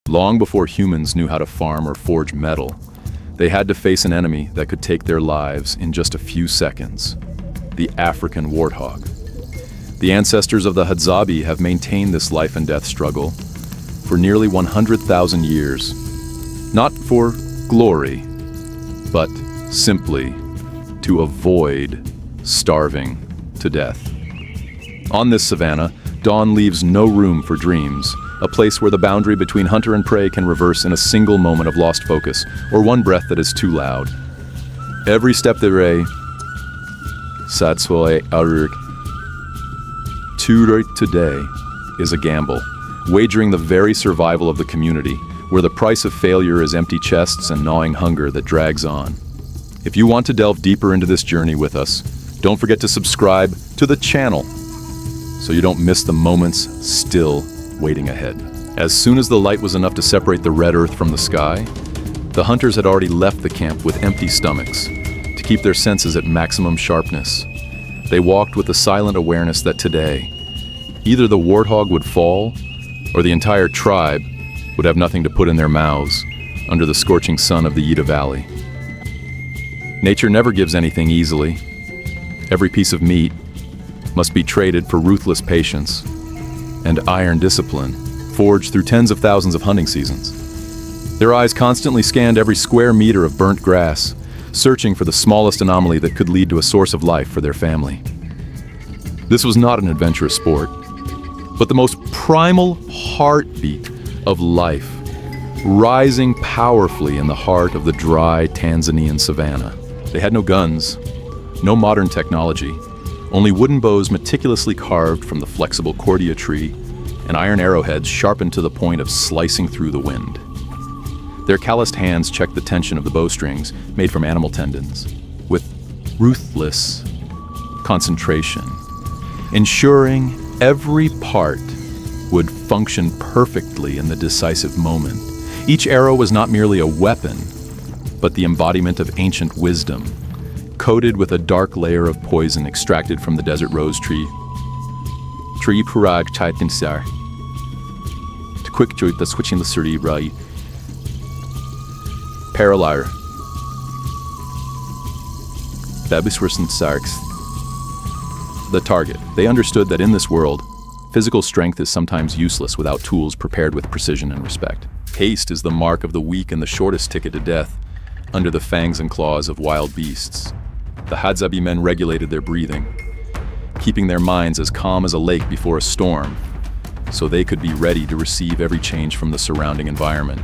Long before humans knew how to farm or forge metal, they had to face an enemy that could take their lives in just a few seconds: the African warthog. The ancestors of the Hadzabi have maintained this life and death struggle for nearly 100,000 years, not for glory, but simply to avoid starving to death. On this savanna, dawn leaves no room for dreams, a place where the boundary between hunter and prey can reverse in a single moment of lost focus, or one breath that is too loud. Every step they ray, satsoi aruk, today is a gamble, wagering the very survival of the community, where the price of failure is empty chests and gnawing hunger that drags on. If you want to delve deeper into this journey with us, don't forget to subscribe to the channel so you don't miss the moments still waiting ahead. As soon as the light was enough to separate the red earth from the sky, the hunters had already left the camp with empty stomachs to keep their senses at maximum sharpness. They walked with the silent awareness that today, either the warthog would fall or the entire tribe would have nothing to put in their mouths under the scorching sun of the Yida Valley. Nature never gives anything easily. Every piece of meat must be traded for ruthless patience and iron discipline, forged through tens of thousands of hunting seasons. Their eyes constantly scanned every square meter of burnt grass, searching for the smallest anomaly that could lead to a source of life for their family. This was not an adventurous sport, but the most primal heartbeat of life, rising powerfully in the heart of the dry Tanzanian savanna. They had no guns, no modern technology, only wooden bows meticulously carved from the flexible cordia tree and iron arrowheads sharpened to the point of slicing through the wind. Their calloused hands checked the tension of the bowstrings made from animal tendons with ruthless concentration, ensuring every part would function perfectly in the decisive moment. Each arrow was not merely a weapon, but the embodiment of ancient wisdom, coated with a dark layer of poison extracted from the desert rose tree. Tree purag chaitinsar. To quick joint the switching the suri rai. Paralyre. Babiswersen sarks. The target. They understood that in this world, physical strength is sometimes useless without tools prepared with precision and respect. Haste is the mark of the weak and the shortest ticket to death under the fangs and claws of wild beasts. The Hadzabi men regulated their breathing, keeping their minds as calm as a lake before a storm, so they could be ready to receive every change from the surrounding environment.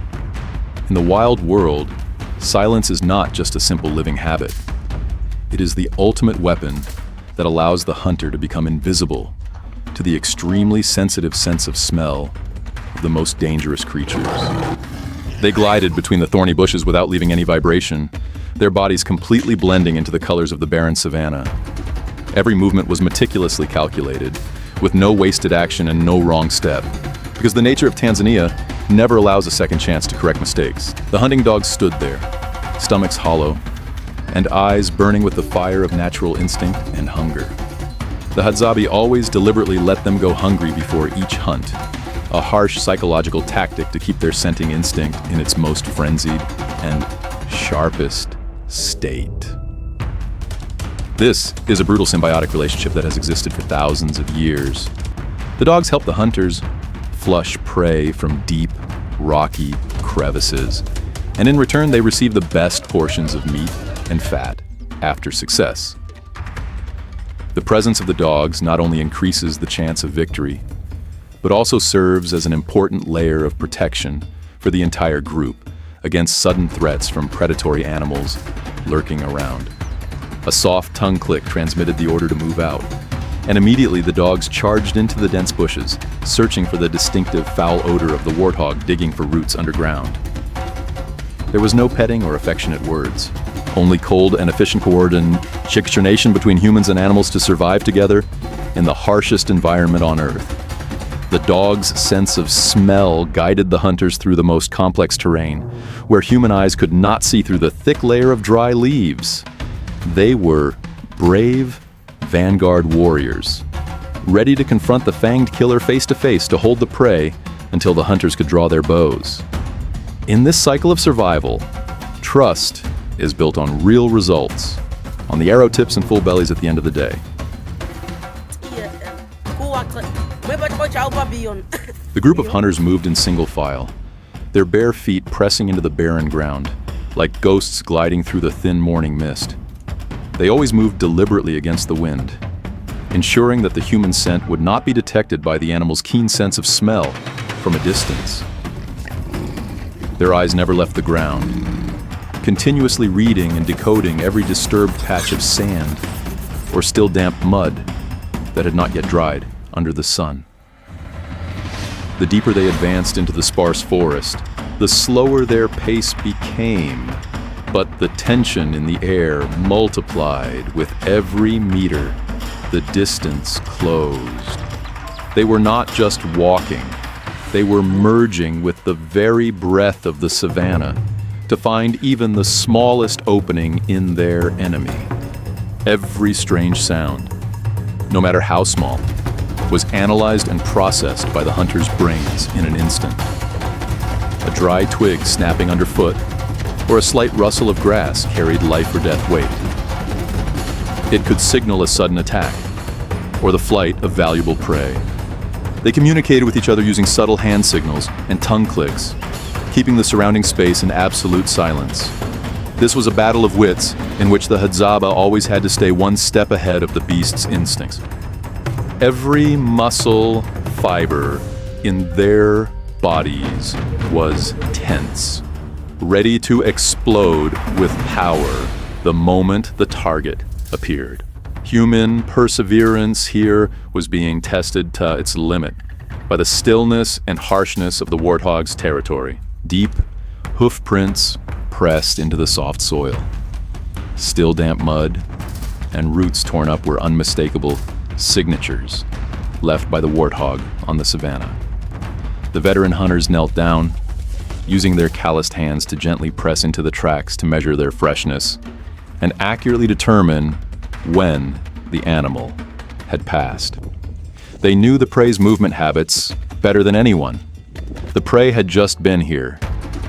In the wild world, silence is not just a simple living habit. It is the ultimate weapon that allows the hunter to become invisible to the extremely sensitive sense of smell of the most dangerous creatures. They glided between the thorny bushes without leaving any vibration, their bodies completely blending into the colors of the barren savanna. Every movement was meticulously calculated, with no wasted action and no wrong step, because the nature of Tanzania never allows a second chance to correct mistakes. The hunting dogs stood there, stomachs hollow, and eyes burning with the fire of natural instinct and hunger. The Hadzabi always deliberately let them go hungry before each hunt, a harsh psychological tactic to keep their scenting instinct in its most frenzied and sharpest state. This is a brutal symbiotic relationship that has existed for thousands of years. The dogs help the hunters flush prey from deep, rocky crevices, and in return they receive the best portions of meat and fat after success. The presence of the dogs not only increases the chance of victory, but also serves as an important layer of protection for the entire group against sudden threats from predatory animals lurking around. A soft tongue click transmitted the order to move out, and immediately the dogs charged into the dense bushes, searching for the distinctive foul odor of the warthog digging for roots underground. There was no petting or affectionate words, only cold and efficient coordination between humans and animals to survive together in the harshest environment on Earth. The dog's sense of smell guided the hunters through the most complex terrain, where human eyes could not see through the thick layer of dry leaves. They were brave vanguard warriors, ready to confront the fanged killer face to face to hold the prey until the hunters could draw their bows. In this cycle of survival, trust is built on real results, on the arrow tips and full bellies at the end of the day. The group of hunters moved in single file, their bare feet pressing into the barren ground, like ghosts gliding through the thin morning mist. They always moved deliberately against the wind, ensuring that the human scent would not be detected by the animal's keen sense of smell from a distance. Their eyes never left the ground, continuously reading and decoding every disturbed patch of sand or still damp mud that had not yet dried under the sun. The deeper they advanced into the sparse forest, the slower their pace became, but the tension in the air multiplied with every meter the distance closed. They were not just walking, they were merging with the very breath of the savannah to find even the smallest opening in their enemy. Every strange sound, no matter how small, was analyzed and processed by the hunter's brains in an instant. A dry twig snapping underfoot, or a slight rustle of grass carried life or death weight. It could signal a sudden attack, or the flight of valuable prey. They communicated with each other using subtle hand signals and tongue clicks, keeping the surrounding space in absolute silence. This was a battle of wits in which the Hadzabe always had to stay one step ahead of the beast's instincts. Every muscle fiber in their bodies was tense, ready to explode with power the moment the target appeared. Human perseverance here was being tested to its limit by the stillness and harshness of the warthog's territory. Deep hoof prints pressed into the soft soil. Still damp mud and roots torn up were unmistakable signatures left by the warthog on the savannah. The veteran hunters knelt down, using their calloused hands to gently press into the tracks to measure their freshness and accurately determine when the animal had passed. They knew the prey's movement habits better than anyone. The prey had just been here,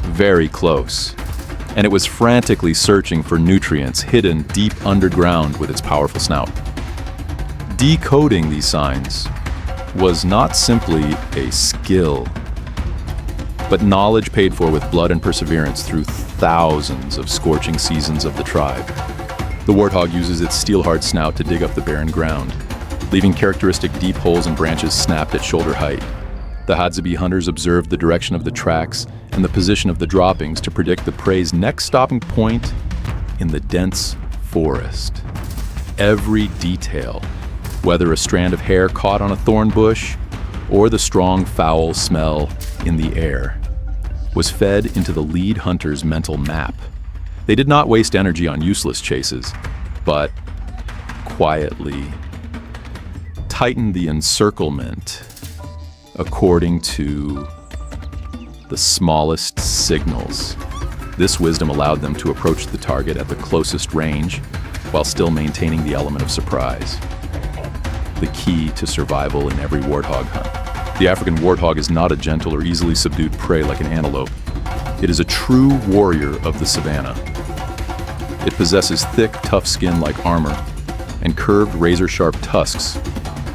very close, and it was frantically searching for nutrients hidden deep underground with its powerful snout. Decoding these signs was not simply a skill, but knowledge paid for with blood and perseverance through thousands of scorching seasons of the tribe. The warthog uses its steel-hard snout to dig up the barren ground, leaving characteristic deep holes and branches snapped at shoulder height. The Hadzabi hunters observed the direction of the tracks and the position of the droppings to predict the prey's next stopping point in the dense forest. Every detail, whether a strand of hair caught on a thorn bush or the strong foul smell in the air, was fed into the lead hunter's mental map. They did not waste energy on useless chases, but quietly tightened the encirclement according to the smallest signals. This wisdom allowed them to approach the target at the closest range while still maintaining the element of surprise. The key to survival in every warthog hunt. The African warthog is not a gentle or easily subdued prey like an antelope. It is a true warrior of the savannah. It possesses thick, tough skin like armor and curved, razor-sharp tusks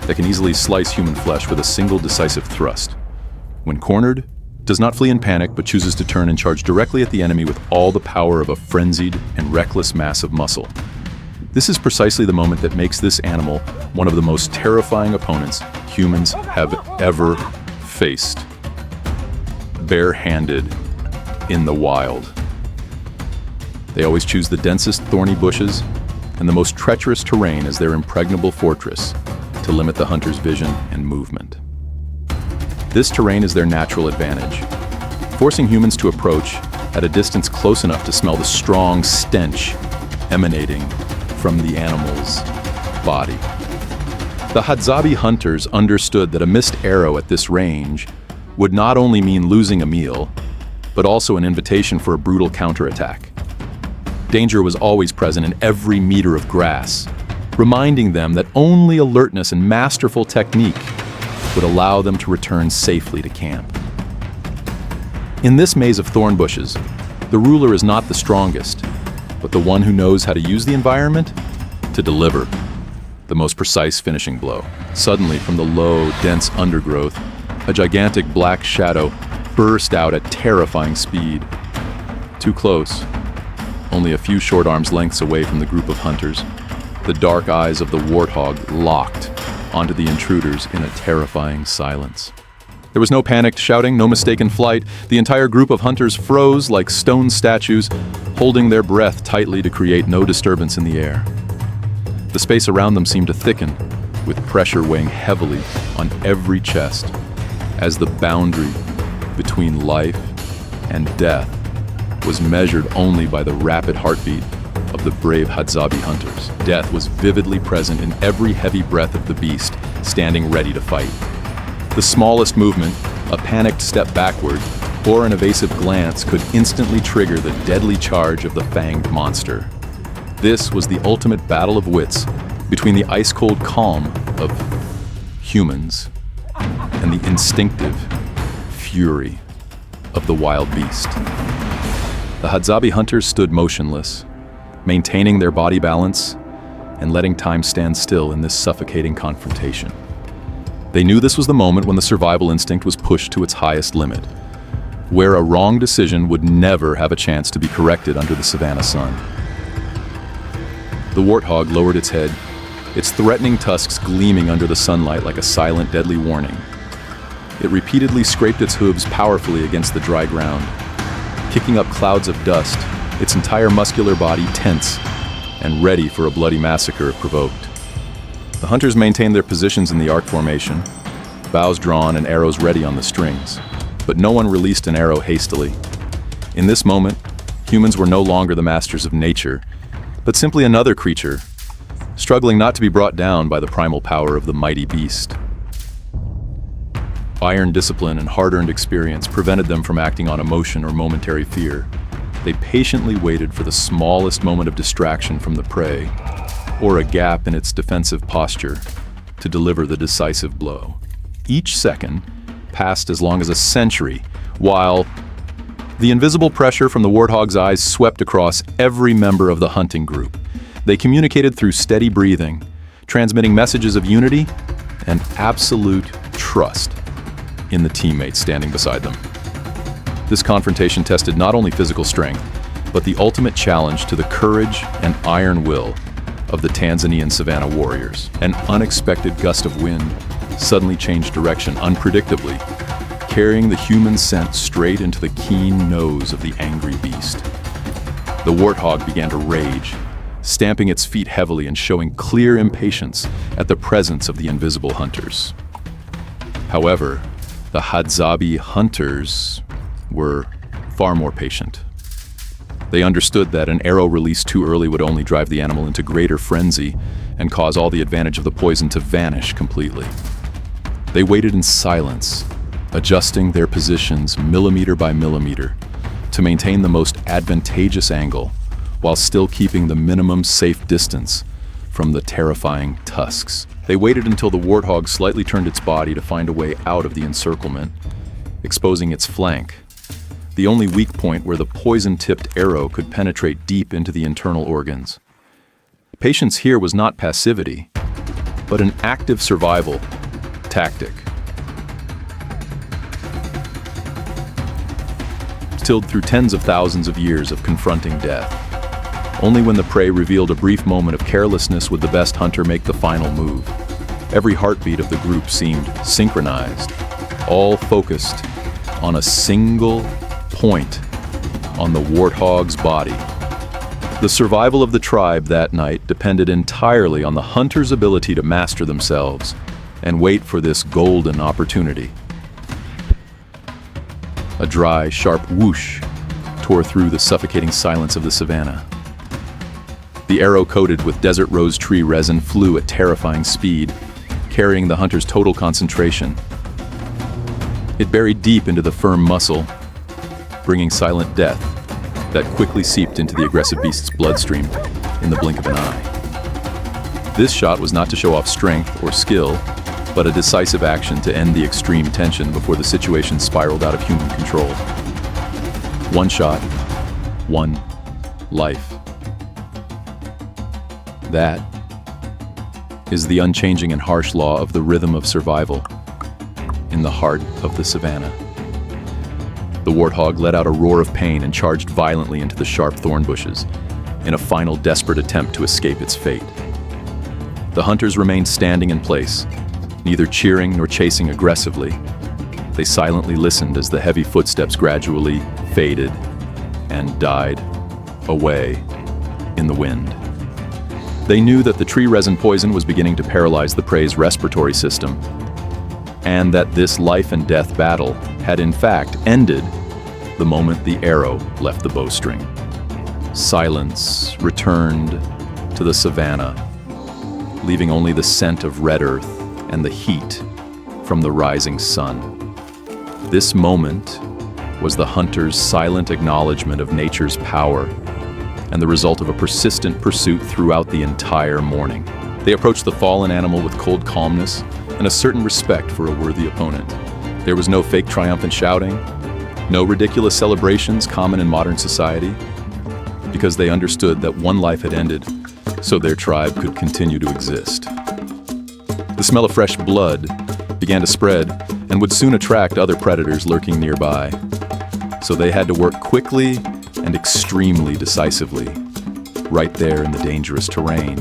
that can easily slice human flesh with a single decisive thrust. When cornered, it does not flee in panic, but chooses to turn and charge directly at the enemy with all the power of a frenzied and reckless mass of muscle. This is precisely the moment that makes this animal one of the most terrifying opponents humans have ever faced, barehanded in the wild. They always choose the densest thorny bushes and the most treacherous terrain as their impregnable fortress to limit the hunter's vision and movement. This terrain is their natural advantage, forcing humans to approach at a distance close enough to smell the strong stench emanating from the animal's body. The Hadzabi hunters understood that a missed arrow at this range would not only mean losing a meal, but also an invitation for a brutal counterattack. Danger was always present in every meter of grass, reminding them that only alertness and masterful technique would allow them to return safely to camp. In this maze of thorn bushes, the ruler is not the strongest, but the one who knows how to use the environment to deliver the most precise finishing blow. Suddenly, from the low, dense undergrowth, a gigantic black shadow burst out at terrifying speed. Too close, only a few short arms lengths away from the group of hunters, the dark eyes of the warthog locked onto the intruders in a terrifying silence. There was no panicked shouting, no mistaken flight. The entire group of hunters froze like stone statues, holding their breath tightly to create no disturbance in the air. The space around them seemed to thicken, with pressure weighing heavily on every chest, as the boundary between life and death was measured only by the rapid heartbeat of the brave Hadzabi hunters. Death was vividly present in every heavy breath of the beast, standing ready to fight. The smallest movement, a panicked step backward, or an evasive glance could instantly trigger the deadly charge of the fanged monster. This was the ultimate battle of wits between the ice-cold calm of humans and the instinctive fury of the wild beast. The Hadzabi hunters stood motionless, maintaining their body balance and letting time stand still in this suffocating confrontation. They knew this was the moment when the survival instinct was pushed to its highest limit, where a wrong decision would never have a chance to be corrected under the savanna sun. The warthog lowered its head, its threatening tusks gleaming under the sunlight like a silent, deadly warning. It repeatedly scraped its hooves powerfully against the dry ground, kicking up clouds of dust, its entire muscular body tense and ready for a bloody massacre if provoked. The hunters maintained their positions in the arc formation, bows drawn and arrows ready on the strings, but no one released an arrow hastily. In this moment, humans were no longer the masters of nature, but simply another creature, struggling not to be brought down by the primal power of the mighty beast. Iron discipline and hard-earned experience prevented them from acting on emotion or momentary fear. They patiently waited for the smallest moment of distraction from the prey, or a gap in its defensive posture, to deliver the decisive blow. Each second passed as long as a century, while the invisible pressure from the warthog's eyes swept across every member of the hunting group. They communicated through steady breathing, transmitting messages of unity and absolute trust in the teammates standing beside them. This confrontation tested not only physical strength, but the ultimate challenge to the courage and iron will of the Tanzanian savanna warriors. An unexpected gust of wind suddenly changed direction unpredictably, carrying the human scent straight into the keen nose of the angry beast. The warthog began to rage, stamping its feet heavily and showing clear impatience at the presence of the invisible hunters. However, the Hadzabi hunters were far more patient. They understood that an arrow released too early would only drive the animal into greater frenzy and cause all the advantage of the poison to vanish completely. They waited in silence, adjusting their positions millimeter by millimeter to maintain the most advantageous angle while still keeping the minimum safe distance from the terrifying tusks. They waited until the warthog slightly turned its body to find a way out of the encirclement, exposing its flank, the only weak point where the poison-tipped arrow could penetrate deep into the internal organs. Patience here was not passivity, but an active survival tactic. Tilled through tens of thousands of years of confronting death. Only when the prey revealed a brief moment of carelessness would the best hunter make the final move. Every heartbeat of the group seemed synchronized, all focused on a single point on the warthog's body. The survival of the tribe that night depended entirely on the hunter's ability to master themselves and wait for this golden opportunity. A dry, sharp whoosh tore through the suffocating silence of the savannah. The arrow coated with desert rose tree resin flew at terrifying speed, carrying the hunter's total concentration. It buried deep into the firm muscle, bringing silent death that quickly seeped into the aggressive beast's bloodstream in the blink of an eye. This shot was not to show off strength or skill, but a decisive action to end the extreme tension before the situation spiraled out of human control. One shot, one life. That is the unchanging and harsh law of the rhythm of survival in the heart of the savannah. The warthog let out a roar of pain and charged violently into the sharp thorn bushes in a final desperate attempt to escape its fate. The hunters remained standing in place, neither cheering nor chasing aggressively. They silently listened as the heavy footsteps gradually faded and died away in the wind. They knew that the tree resin poison was beginning to paralyze the prey's respiratory system, and that this life and death battle had in fact ended the moment the arrow left the bowstring. Silence returned to the savannah, leaving only the scent of red earth and the heat from the rising sun. This moment was the hunter's silent acknowledgement of nature's power and the result of a persistent pursuit throughout the entire morning. They approached the fallen animal with cold calmness and a certain respect for a worthy opponent. There was no fake triumphant shouting, no ridiculous celebrations common in modern society, because they understood that one life had ended so their tribe could continue to exist. The smell of fresh blood began to spread and would soon attract other predators lurking nearby. So they had to work quickly and extremely decisively, right there in the dangerous terrain.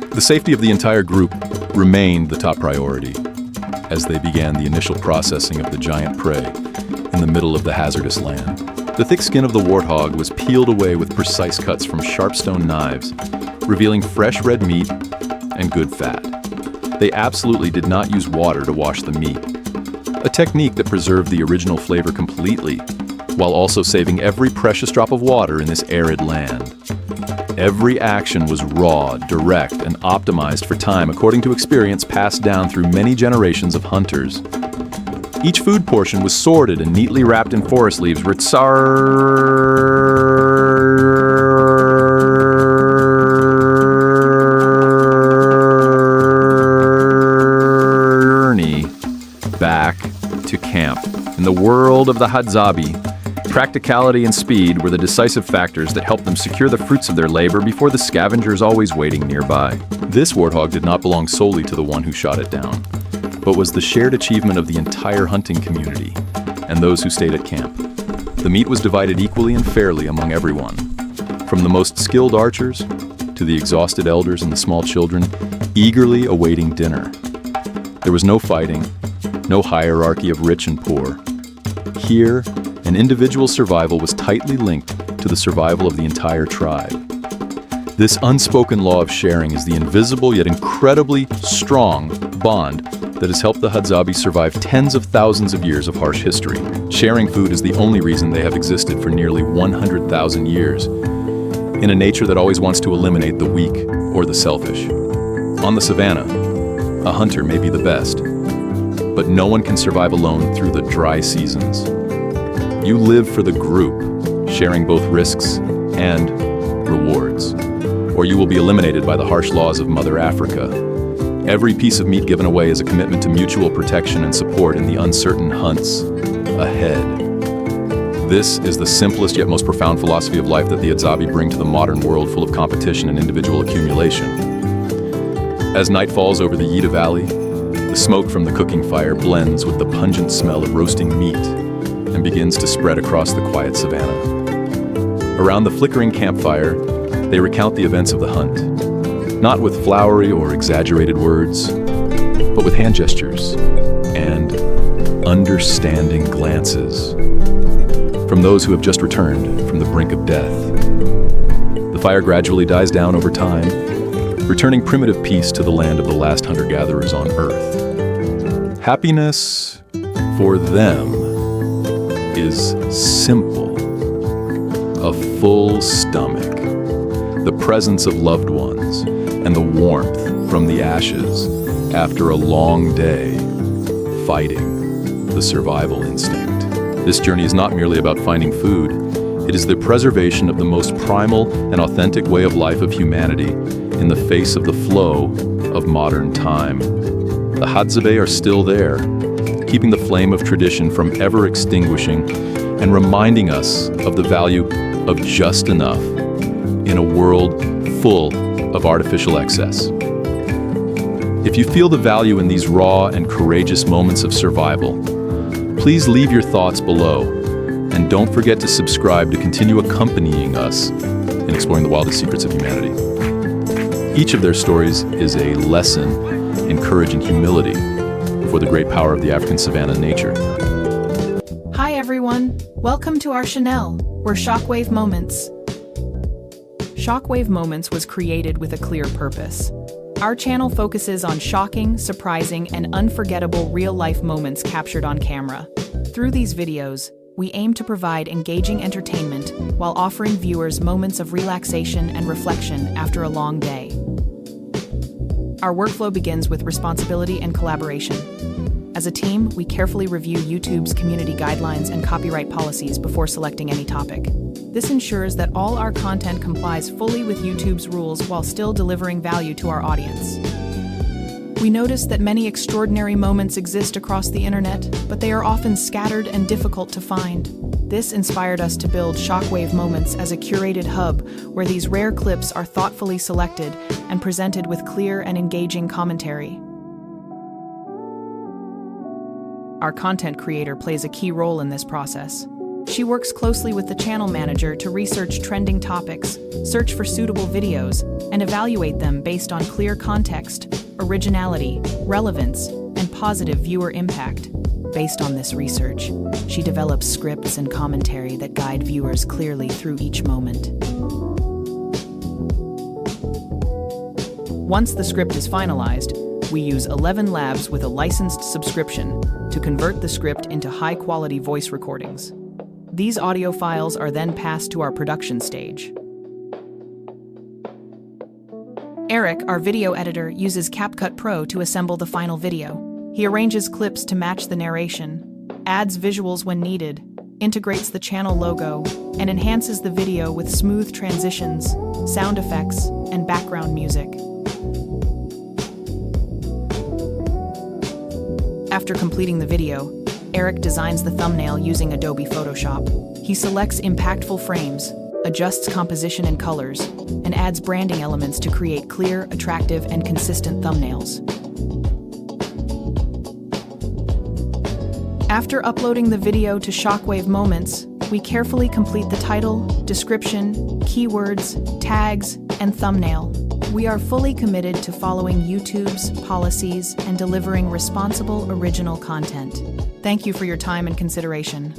The safety of the entire group remained the top priority as they began the initial processing of the giant prey in the middle of the hazardous land. The thick skin of the warthog was peeled away with precise cuts from sharp stone knives, revealing fresh red meat and good fat. They absolutely did not use water to wash the meat, a technique that preserved the original flavor completely, while also saving every precious drop of water in this arid land. Every action was raw, direct, and optimized for time according to experience passed down through many generations of hunters. Each food portion was sorted and neatly wrapped in forest leaves back to camp. In the world of the Hadzabi, practicality and speed were the decisive factors that helped them secure the fruits of their labor before the scavengers always waiting nearby. This warthog did not belong solely to the one who shot it down, but was the shared achievement of the entire hunting community and those who stayed at camp. The meat was divided equally and fairly among everyone, from the most skilled archers to the exhausted elders and the small children eagerly awaiting dinner. There was no fighting, no hierarchy of rich and poor. Here, an individual survival was tightly linked to the survival of the entire tribe. This unspoken law of sharing is the invisible yet incredibly strong bond that has helped the Hadzabi survive tens of thousands of years of harsh history. Sharing food is the only reason they have existed for nearly 100,000 years, in a nature that always wants to eliminate the weak or the selfish. On the savannah, a hunter may be the best, but no one can survive alone through the dry seasons. You live for the group, sharing both risks and rewards, or you will be eliminated by the harsh laws of Mother Africa. Every piece of meat given away is a commitment to mutual protection and support in the uncertain hunts ahead. This is the simplest yet most profound philosophy of life that the Hadzabi bring to the modern world full of competition and individual accumulation. As night falls over the Yida Valley, the smoke from the cooking fire blends with the pungent smell of roasting meat and begins to spread across the quiet savannah. Around the flickering campfire, they recount the events of the hunt, not with flowery or exaggerated words, but with hand gestures and understanding glances from those who have just returned from the brink of death. The fire gradually dies down over time, returning primitive peace to the land of the last hunter-gatherers on Earth. Happiness for them is simple. full stomach, the presence of loved ones, and the warmth from the ashes after a long day fighting the survival instinct. This journey is not merely about finding food. It is the preservation of the most primal and authentic way of life of humanity in the face of the flow of modern time. The Hadzabe are still there, keeping the flame of tradition from ever extinguishing and reminding us of the value of just enough in a world full of artificial excess. If you feel the value in these raw and courageous moments of survival, please leave your thoughts below, and don't forget to subscribe to continue accompanying us in exploring the wildest secrets of humanity. Each of their stories is a lesson in courage and humility before the great power of the African savanna nature. Hi everyone, welcome to our channel. We're Shockwave Moments. Shockwave Moments was created with a clear purpose. Our channel focuses on shocking, surprising, and unforgettable real-life moments captured on camera. Through these videos, we aim to provide engaging entertainment while offering viewers moments of relaxation and reflection after a long day. Our workflow begins with responsibility and collaboration. As a team, we carefully review YouTube's community guidelines and copyright policies before selecting any topic. This ensures that all our content complies fully with YouTube's rules while still delivering value to our audience. We notice that many extraordinary moments exist across the internet, but they are often scattered and difficult to find. This inspired us to build Shockwave Moments as a curated hub where these rare clips are thoughtfully selected and presented with clear and engaging commentary. Our content creator plays a key role in this process. She works closely with the channel manager to research trending topics, search for suitable videos, and evaluate them based on clear context, originality, relevance, and positive viewer impact. Based on this research, she develops scripts and commentary that guide viewers clearly through each moment. Once the script is finalized, we use 11 labs with a licensed subscription to convert the script into high-quality voice recordings. These audio files are then passed to our production stage. Eric, our video editor, uses CapCut Pro to assemble the final video. He arranges clips to match the narration, adds visuals when needed, integrates the channel logo, and enhances the video with smooth transitions, sound effects, and background music. After completing the video, Eric designs the thumbnail using Adobe Photoshop. He selects impactful frames, adjusts composition and colors, and adds branding elements to create clear, attractive, and consistent thumbnails. After uploading the video to Shockwave Moments, we carefully complete the title, description, keywords, tags, and thumbnail. We are fully committed to following YouTube's policies and delivering responsible original content. Thank you for your time and consideration.